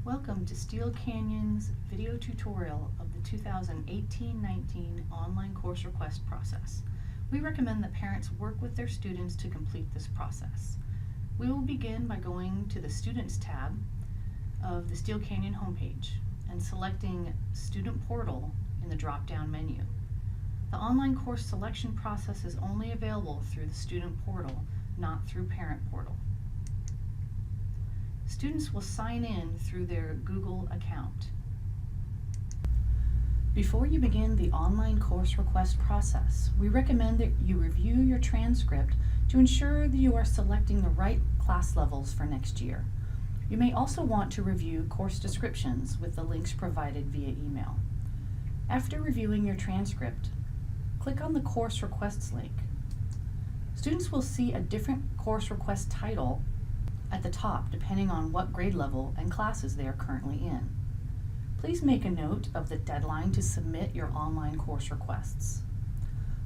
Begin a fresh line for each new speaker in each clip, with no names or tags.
Welcome to Steel Canyon's video tutorial of the 2018-19 online course request process. We recommend that parents work with their students to complete this process. We will begin by going to the Students tab of the Steel Canyon homepage and selecting Student Portal in the drop-down menu. The online course selection process is only available through the Student Portal, not through Parent Portal. Students will sign in through their Google account. Before you begin the online course request process, we recommend that you review your transcript to ensure that you are selecting the right class levels for next year. You may also want to review course descriptions with the links provided via email. After reviewing your transcript, click on the course requests link. Students will see a different course request title at the top depending on what grade level and classes they are currently in. Please make a note of the deadline to submit your online course requests.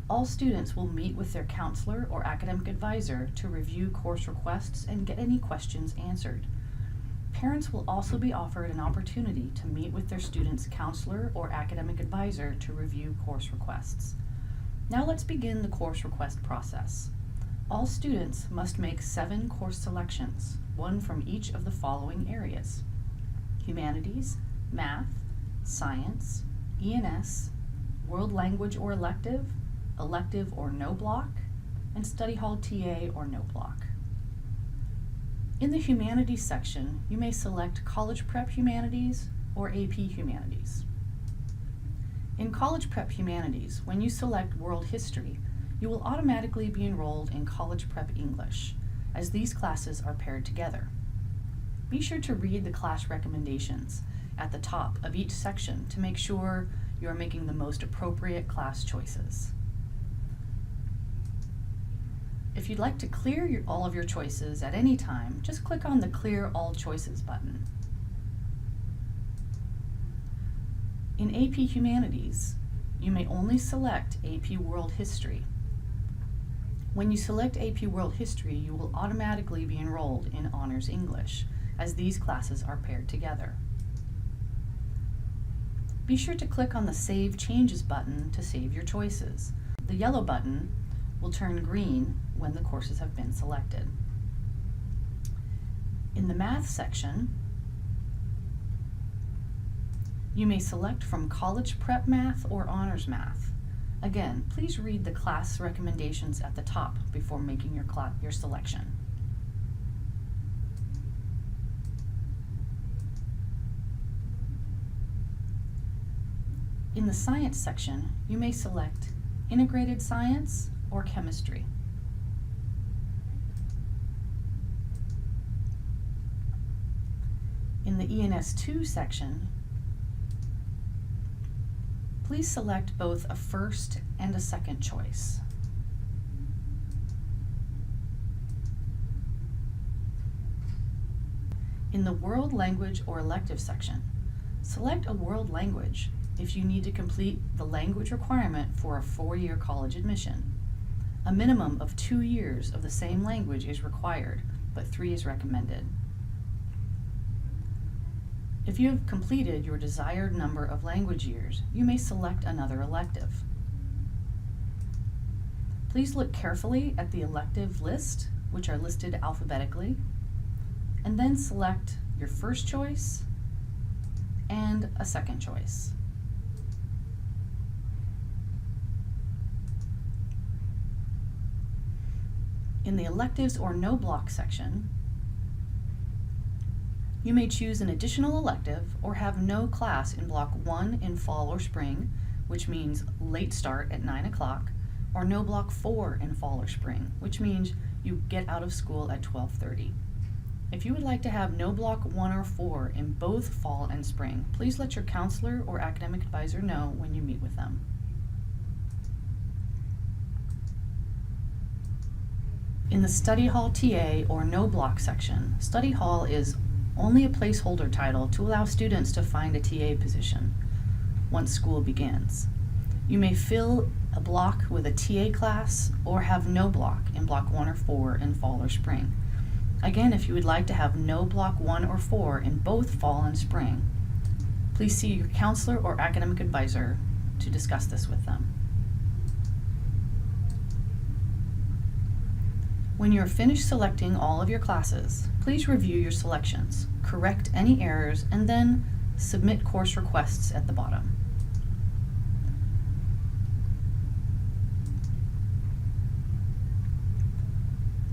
All students will meet with their counselor or academic advisor to review course requests and get any questions answered. Parents will also be offered an opportunity to meet with their students' counselor or academic advisor to review course requests. Now let's begin the course request process. All students must make 7 course selections, one from each of the following areas: Humanities, Math, Science, E&S, World Language or Elective, Elective or No Block, and Study Hall TA or No Block. In the Humanities section, you may select College Prep Humanities or AP Humanities. In College Prep Humanities, when you select World History, you will automatically be enrolled in College Prep English, as these classes are paired together. Be sure to read the class recommendations at the top of each section to make sure you are making the most appropriate class choices. If you'd like to clear all of your choices at any time, just click on the Clear All Choices button. In AP Humanities, you may only select AP World History. When you select AP World History, you will automatically be enrolled in Honors English, as these classes are paired together. Be sure to click on the Save Changes button to save your choices. The yellow button will turn green when the courses have been selected. In the Math section, you may select from College Prep Math or Honors Math. Again, please read the class recommendations at the top before making your selection. In the Science section, you may select Integrated Science or Chemistry. In the ENS2 section, please select both a first and a second choice. In the World Language or Elective section, select a world language if you need to complete the language requirement for a 4-year college admission. A minimum of 2 years of the same language is required, but 3 is recommended. If you have completed your desired number of language years, you may select another elective. Please look carefully at the elective list, which are listed alphabetically, and then select your first choice and a second choice. In the Electives or No Block section, you may choose an additional elective or have no class in Block 1 in fall or spring, which means late start at 9 o'clock, or no Block 4 in fall or spring, which means you get out of school at 12:30. If you would like to have no Block 1 or 4 in both fall and spring, please let your counselor or academic advisor know when you meet with them. In the Study Hall TA or No Block section, Study Hall is only a placeholder title to allow students to find a TA position once school begins. You may fill a block with a TA class or have no block in Block 1 or 4 in fall or spring. Again, if you would like to have no Block 1 or 4 in both fall and spring, please see your counselor or academic advisor to discuss this with them. When you are finished selecting all of your classes, please review your selections, correct any errors, and then submit course requests at the bottom.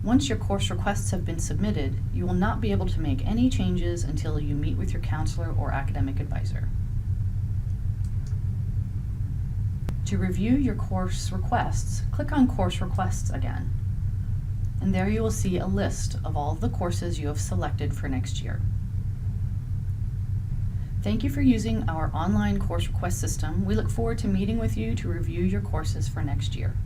Once your course requests have been submitted, you will not be able to make any changes until you meet with your counselor or academic advisor. To review your course requests, click on Course Requests again, and there you will see a list of all of the courses you have selected for next year. Thank you for using our online course request system. We look forward to meeting with you to review your courses for next year.